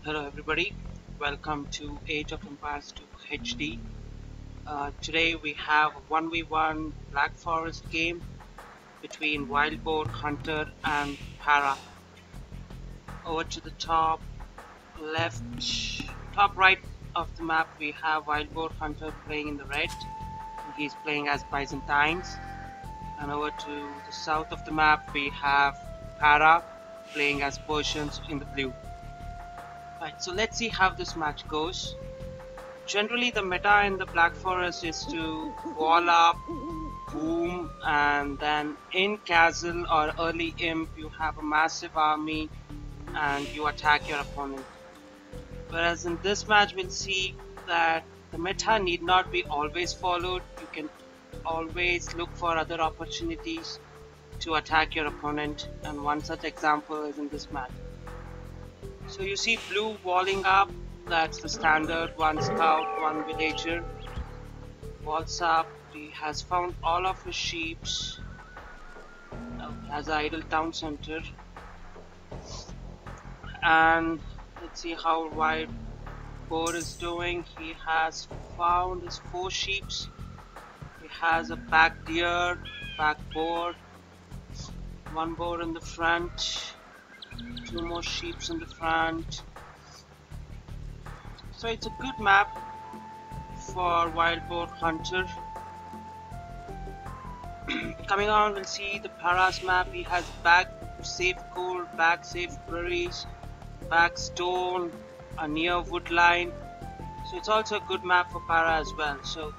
Hello everybody, welcome to Age of Empires 2 HD. Today we have a 1v1 Black Forest game between Wild Boar Hunter and Para. Over to the left, top right of the map we have Wild Boar Hunter playing in the red. He's playing as Byzantines. And over to the south of the map we have Para playing as Persians in the blue. Right, so let's see how this match goes. Generally, the meta in the Black Forest is to wall up, boom, and then in Castle or early Imp, you have a massive army and you attack your opponent. Whereas in this match, we'll see that the meta need not be always followed. You can always look for other opportunities to attack your opponent, and one such example is in this match. So you see blue walling up, that's the standard, one scout, one villager. Walls up, he has found all of his sheeps, has an idle town center. And let's see how Wild Boar is doing. He has found his 4 sheeps. He has a back deer, back boar, 1 boar in the front, 2 more sheeps in the front. So it's a good map for Wild Boar Hunter. Coming on, we'll see the Para's map. He has back safe coal, back safe prairies, back stone, a near wood line. So it's also a good map for Para as well. So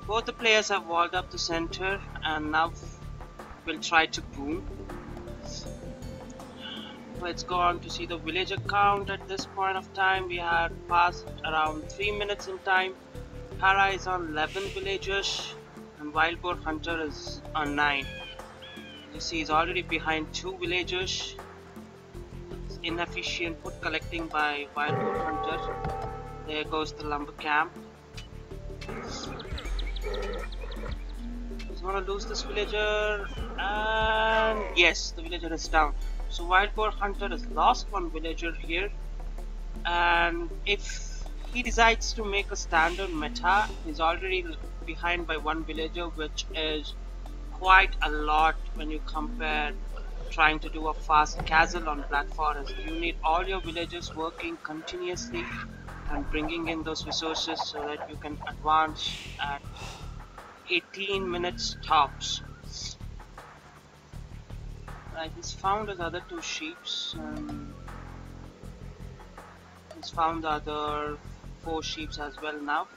both the players have walled up the center, and now we'll try to boom. Let's go on to see the villager count. At this point of time, we have passed around 3 minutes in time. Para is on 11 villagers and Wild Boar Hunter is on 9. You see he's already behind 2 villagers. It's inefficient wood collecting by Wild Boar Hunter. There goes the lumber camp. He's gonna lose this villager, and yes, the villager is down. So Wild Boar Hunter has lost 1 villager here, and if he decides to make a standard meta, he's already behind by 1 villager, which is quite a lot when you compare trying to do a fast castle on Black Forest. You need all your villagers working continuously and bringing in those resources so that you can advance at 18 minutes tops. I just found his other 2 sheeps. He's found the other 4 sheeps as well now.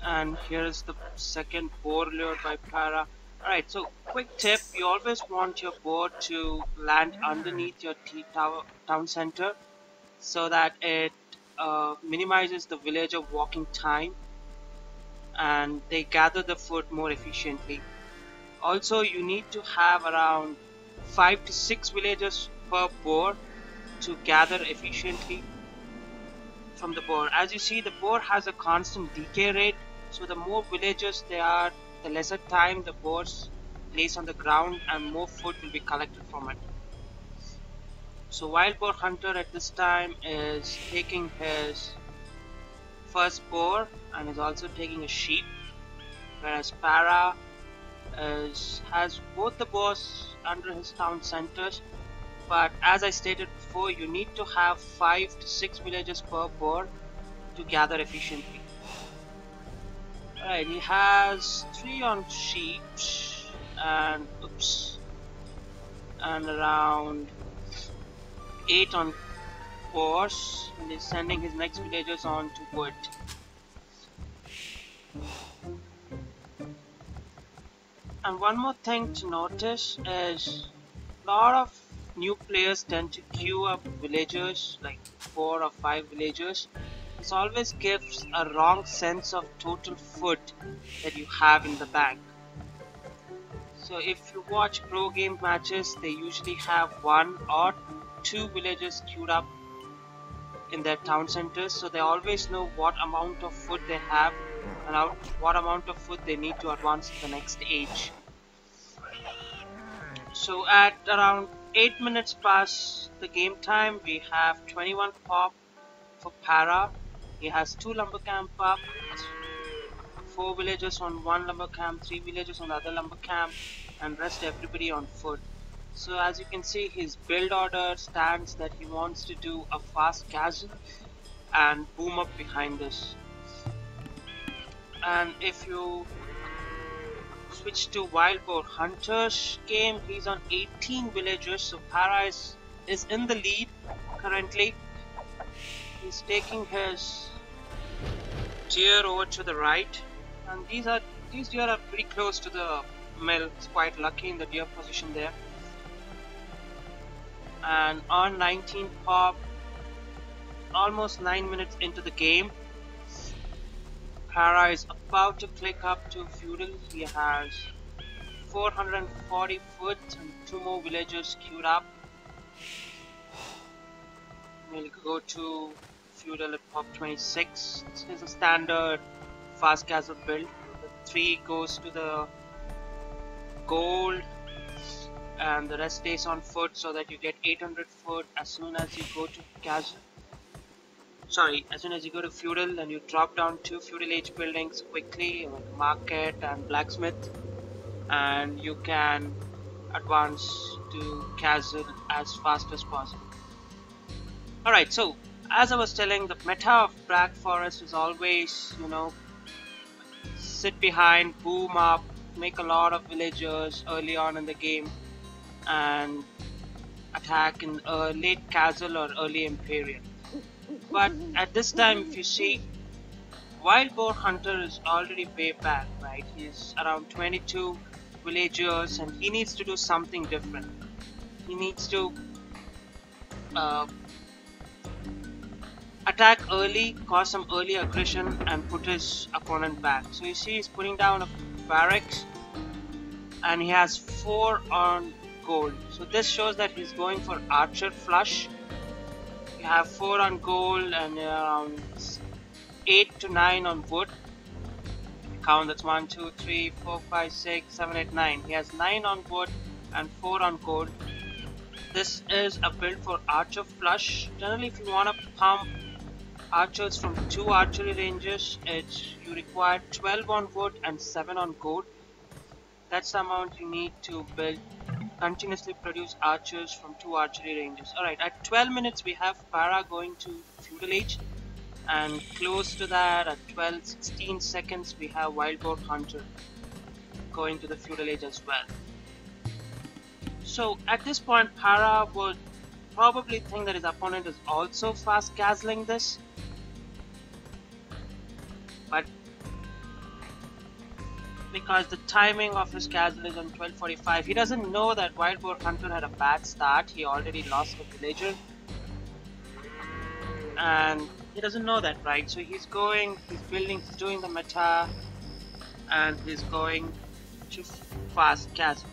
And here is the second boar lured by Para. Alright, so quick tip, you always want your boar to land underneath your town center so that it minimizes the villager walking time and they gather the food more efficiently. Also, you need to have around 5 to 6 villagers per boar to gather efficiently from the boar. As you see, the boar has a constant decay rate, so the more villagers there are, the lesser time the boars lays on the ground and more food will be collected from it. So Wild Boar Hunter at this time is taking his first boar and is also taking a sheep, whereas Para has both the boars under his town centers, but as I stated before, you need to have 5 to 6 villagers per boar to gather efficiently. Alright, he has 3 on sheep and around 8 on boars, and he's sending his next villagers on to wood. And one more thing to notice is a lot of new players tend to queue up villagers, like 4 or 5 villagers. This always gives a wrong sense of total food that you have in the bank. So if you watch pro game matches, they usually have 1 or 2 villagers queued up in their town centers, so they always know what amount of food they have and what amount of food they need to advance to the next age. So at around 8 minutes past the game time, we have 21 pop for Para. He has 2 lumber camp up, 4 villagers on one lumber camp, 3 villagers on the other lumber camp, and rest everybody on foot. So as you can see, his build order stands that he wants to do a fast castle and boom up behind this. And if you switch to Wild Boar Hunter's game, he's on 18 villagers, so Para is in the lead currently. He's taking his deer over to the right, and these deer are pretty close to the mill. It's quite lucky in the deer position there. And on 19 pop, almost 9 minutes into the game, Para is about to click up to feudal. He has 440 foot and 2 more villagers queued up. We'll go to feudal at pop 26. This is a standard fast castle build. The 3 goes to the gold and the rest stays on foot, so that you get 800 foot as soon as you go to castle. As soon as you go to feudal, and you drop down 2 feudal age buildings quickly, like market and blacksmith, and you can advance to castle as fast as possible. Alright, so as I was telling, the meta of Black Forest is always, sit behind, boom up, make a lot of villagers early on in the game, and attack in late castle or early imperial. But at this time, if you see, Wild Boar Hunter is already way back, right? He's around 22 villagers, and he needs to do something different. He needs to attack early, cause some early aggression, and put his opponent back. So you see, he's putting down a barracks, and he has 4 on gold. So this shows that he's going for archer flush. You have 4 on gold and around 8 to 9 on wood. Count, that's 1, 2, 3, 4, 5, 6, 7, 8, 9. He has 9 on wood and 4 on gold. This is a build for archer flush. Generally, if you want to pump archers from 2 archery ranges, you require 12 on wood and 7 on gold. That's the amount you need to build, continuously produce archers from 2 archery ranges. Alright, at 12 minutes we have Para going to feudal age, and close to that at 12-16 seconds we have Wild Boar Hunter going to the feudal age as well. So at this point, Para would probably think that his opponent is also fast castling this, but because the timing of his castle is on 12:45, he doesn't know that Wild Boar Hunter had a bad start. He already lost a villager, and he doesn't know that, right? So he's doing the meta, and he's going to fast castle.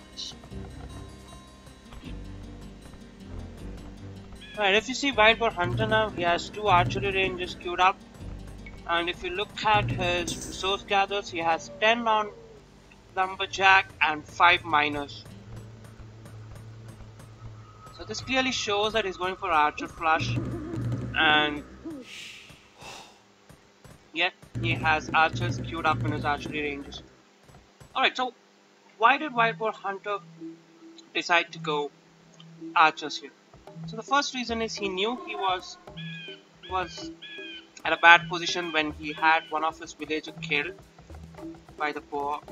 Right, if you see Wild Boar Hunter now, he has 2 archery ranges queued up, and if you look at his resource gathers, he has 10 on lumberjack and 5 miners. So this clearly shows that he's going for archer flush, and yet he has archers queued up in his archery ranges. Alright, so why did Wild Boar Hunter decide to go archers here? So the first reason is he knew he was at a bad position when he had one of his villagers killed by the wolf.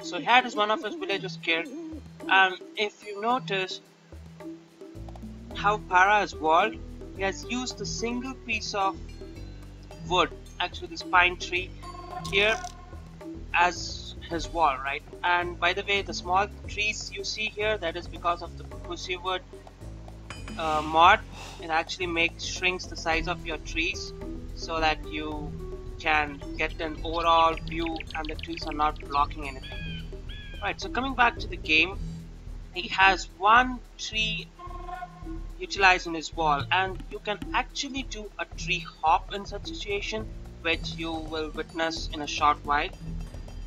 So he had one of his villagers killed, and if you notice how Para is walled, he has used a single piece of wood, actually this pine tree here, as his wall, right? And by the way, the small trees you see here, that is because of the Pussywood mod. It actually shrinks the size of your trees so that you can get an overall view and the trees are not blocking anything. Right, so coming back to the game, he has 1 tree utilized in his wall, and you can actually do a tree hop in such situation, which you will witness in a short while.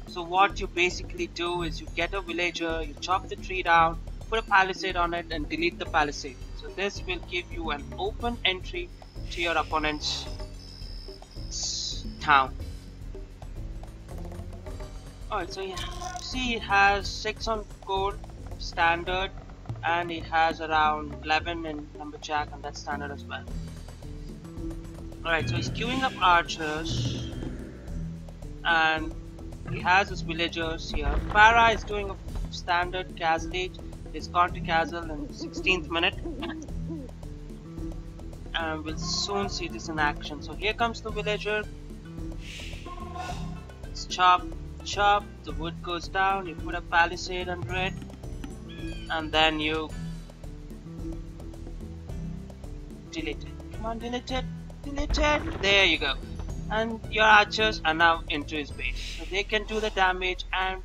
So what you basically do is you get a villager, you chop the tree down, put a palisade on it and delete the palisade. So this will give you an open entry to your opponent's town. Alright, so yeah, see it has 6 on gold standard and it has around 11 in lumberjack and that's standard as well. Alright, so he's queuing up archers and he has his villagers here. Para is doing a standard castlage. He's gone to castle in 16th minute and we'll soon see this in action. So here comes the villager. It's chop, chop, the wood goes down, you put a palisade under it and then you delete it. Come on, delete it, delete it. There you go. And your archers are now into his base. So they can do the damage and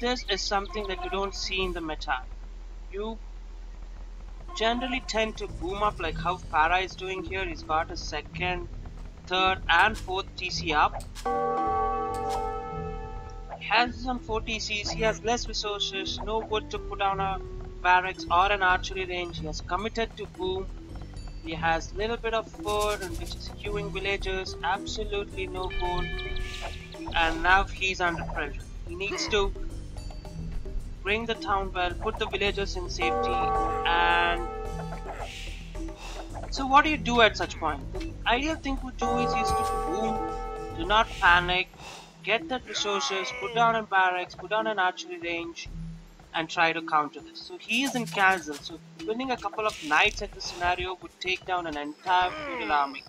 this is something that you don't see in the meta. You generally tend to boom up like how Para is doing here. He's got a second, third and fourth TC up. He has some 4 TCs, he has less resources, no wood to put down a barracks or an archery range. He has committed to boom. He has little bit of food and which is queuing villagers, absolutely no gold. And now he's under pressure. He needs to bring the town well, put the villagers in safety and so what do you do at such point? The ideal thing to do is to boom, do not panic, get the resources, put down a barracks, put down an archery range and try to counter this. So he is in castle, so winning a couple of knights at this scenario would take down an entire feudal army.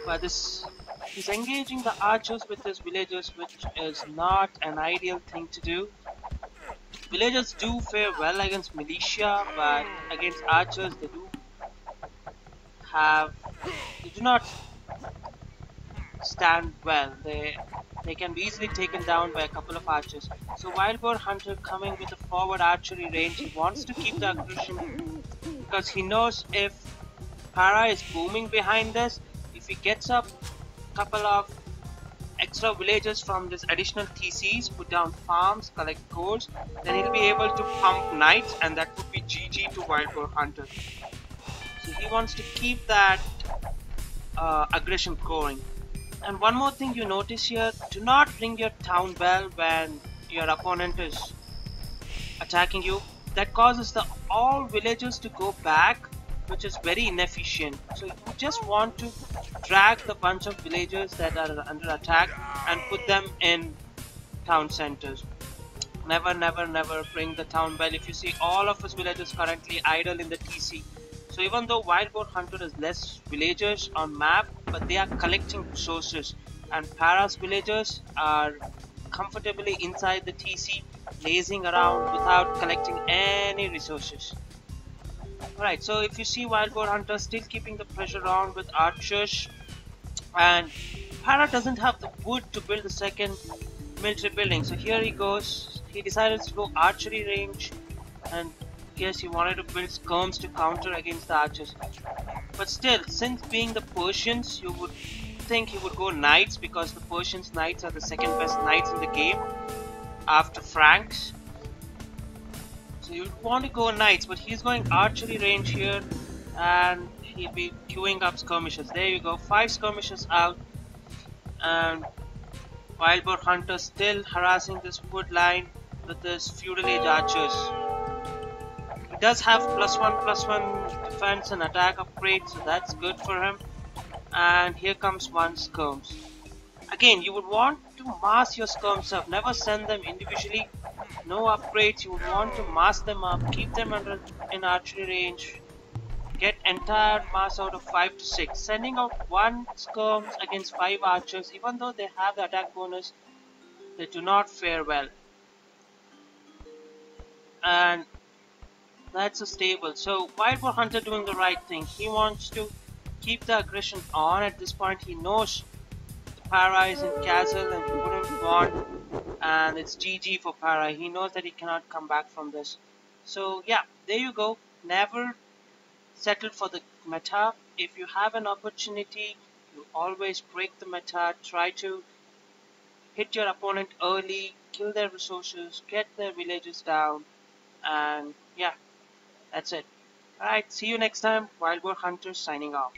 But this he's engaging the archers with his villagers, which is not an ideal thing to do. Villagers do fare well against militia, but against archers they do not stand well. They can be easily taken down by a couple of archers. So Wild Boar Hunter coming with a forward archery range, he wants to keep the aggression because he knows if Para is booming behind this, if he gets up a couple of extra villagers from this additional TCs, put down farms, collect golds, then he'll be able to pump knights and that would be GG to Wild Boar Hunter. So he wants to keep that aggression going. And one more thing you notice here, do not ring your town bell when your opponent is attacking you. That causes all villagers to go back, which is very inefficient. So you just want to drag the bunch of villagers that are under attack and put them in town centers. Never, never, never ring the town bell. If you see all of his villagers currently idle in the TC. So even though Wild Boar Hunter has less villagers on map, but they are collecting resources and Para's villagers are comfortably inside the TC, lazing around without collecting any resources. Alright, so if you see Wild Boar Hunter still keeping the pressure on with archers and Para doesn't have the wood to build the second military building. So here he goes, he decided to go archery range and guess he wanted to build skirms to counter against the archers. But still, since being the Persians, you would think he would go knights because the Persians knights are the second best knights in the game after Franks. So you'd want to go knights, but he's going archery range here and he'll be queuing up skirmishes. There you go, 5 skirmishes out and Wild Boar Hunter still harassing this wood line with his feudal age archers. He does have +1/+1 defense and attack upgrade, so that's good for him. And here comes one skirms. Again, you would want to mass your skirms up, never send them individually. No upgrades, you would want to mass them up, keep them in archery range. Get entire mass out of 5 to 6. Sending out 1 skirms against 5 archers, even though they have the attack bonus, they do not fare well. And that's a stable. So Wild Boar Hunter doing the right thing. He wants to keep the aggression on. At this point he knows the Para is in castle and he wouldn't want, and it's GG for Para. He knows that he cannot come back from this. So yeah, there you go. Never settle for the meta. If you have an opportunity, you always break the meta. Try to hit your opponent early, kill their resources, get their villages down, and yeah, that's it. Alright, see you next time. Wild Boar Hunters signing off.